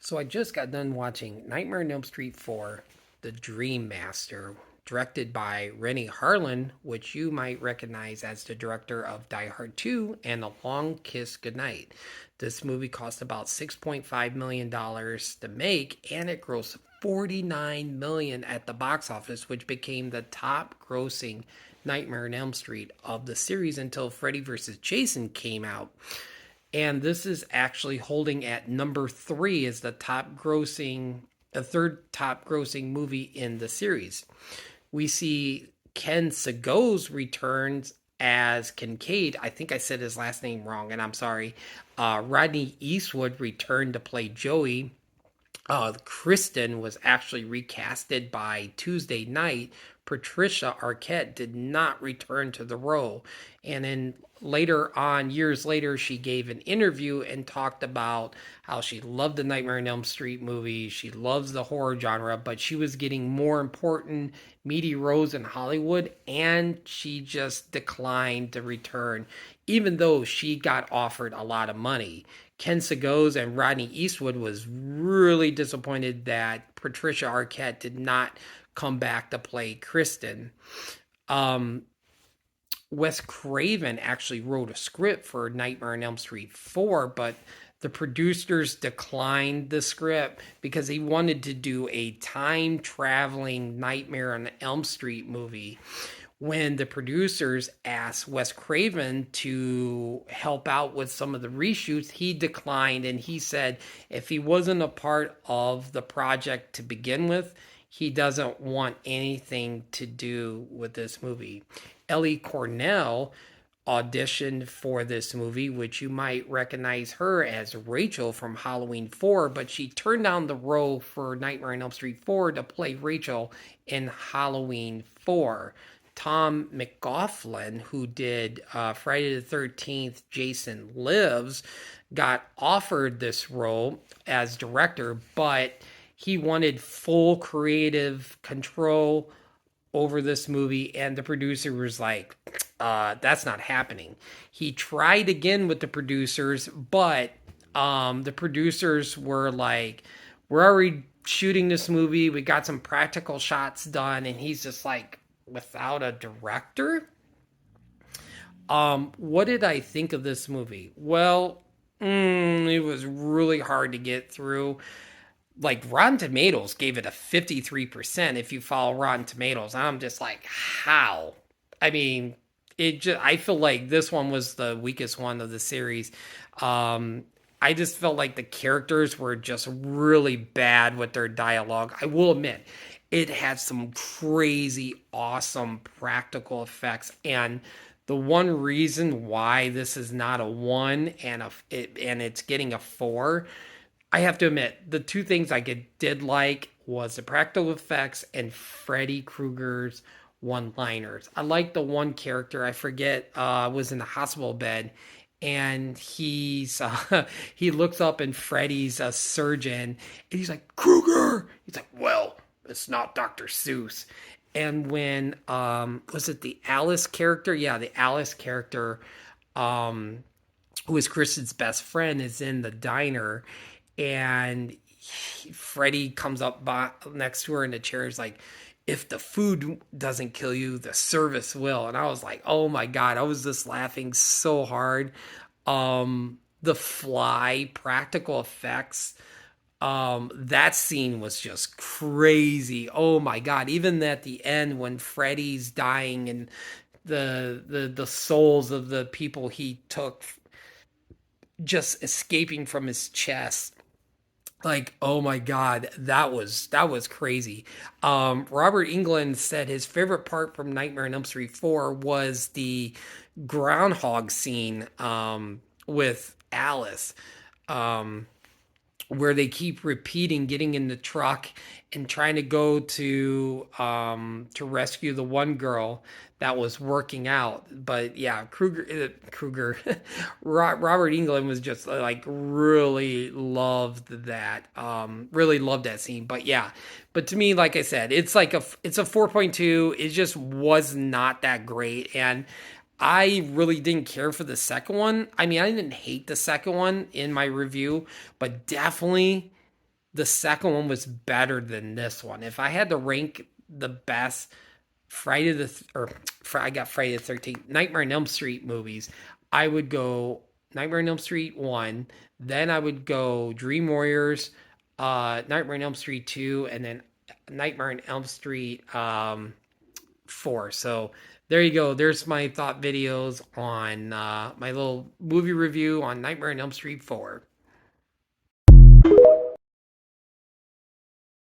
So I just got done watching Nightmare on Elm Street 4, The Dream Master, directed by Rennie Harlin, which you might recognize as the director of Die Hard 2 and A Long Kiss Goodnight. This movie cost about $6.5 million to make, and it grossed $49 million at the box office, which became the top grossing Nightmare on Elm Street of the series until Freddy vs. Jason came out. And this is actually holding at number three as the third top grossing movie in the series. We see Ken Sagoes returns as Kincaid. I think I said his last name wrong, and I'm sorry. Rodney Eastwood returned to play Joey. Kristen was actually recasted by Tuesday Night. Patricia Arquette did not return to the role. And then later on, years later, she gave an interview and talked about how she loved the Nightmare on Elm Street movie. She loves the horror genre, but she was getting more important, meaty roles in Hollywood, and she just declined to return, even though she got offered a lot of money. Ken Sagoes and Rodney Eastwood was really disappointed that Patricia Arquette did not come back to play Kristen. Um, Wes Craven actually wrote a script for Nightmare on Elm Street 4, but the producers declined the script because he wanted to do a time traveling Nightmare on Elm Street movie. When the producers asked Wes Craven to help out with some of the reshoots, he declined, and he said if he wasn't a part of the project to begin with, he doesn't want anything to do with this movie. Ellie Cornell auditioned for this movie, which you might recognize her as Rachel from Halloween 4, but she turned down the role for Nightmare on Elm Street 4 to play Rachel in Halloween 4. Tom McLaughlin, who did Friday the 13th, Jason Lives, got offered this role as director, but he wanted full creative control over this movie, and the producer was like, that's not happening. He tried again with the producers, but the producers were like, we're already shooting this movie. We got some practical shots done, and he's just like, without a director? What did I think of this movie? Well, it was really hard to get through. Like, Rotten Tomatoes gave it a 53% if you follow Rotten Tomatoes. I'm just like, how? I mean, I feel like this one was the weakest one of the series. I just felt like the characters were just really bad with their dialogue. I will admit, it had some crazy, awesome practical effects, and the one reason why this is not a one and it's getting a four, I have to admit, the two things did like was the practical effects and Freddy Krueger's one-liners. I like the one character, I forget, was in the hospital bed, and he looks up and Freddy's a surgeon, and he's like, Krueger. He's like, well, it's not Dr. Seuss. And when was it the Alice character? Yeah, the Alice character, who is Kristen's best friend, is in the diner, and Freddy comes up next to her in the chair. Is like, if the food doesn't kill you, the service will. And I was like, oh my god, I was just laughing so hard. The Fly practical effects. That scene was just crazy. Oh my god! Even at the end when Freddy's dying and the souls of the people he took just escaping from his chest, like, oh my god, that was crazy. Robert England said his favorite part from Nightmare on Elm Street 4 was the groundhog scene, with Alice, where they keep repeating getting in the truck and trying to go to rescue the one girl that was working out. But yeah, Krueger Robert England was just like really loved that scene. But yeah, but to me, like I said, it's a 4.2. It just was not that great, and I really didn't care for the second one. I mean, I didn't hate the second one in my review, but definitely the second one was better than this one. If I had to rank the best Friday the or I got Friday the 13th, Nightmare on Elm Street movies, I would go Nightmare on Elm Street 1, then I would go Dream Warriors, Nightmare on Elm Street 2, and then Nightmare on Elm Street 4. So there you go. There's my thought videos on my little movie review on Nightmare on Elm Street 4.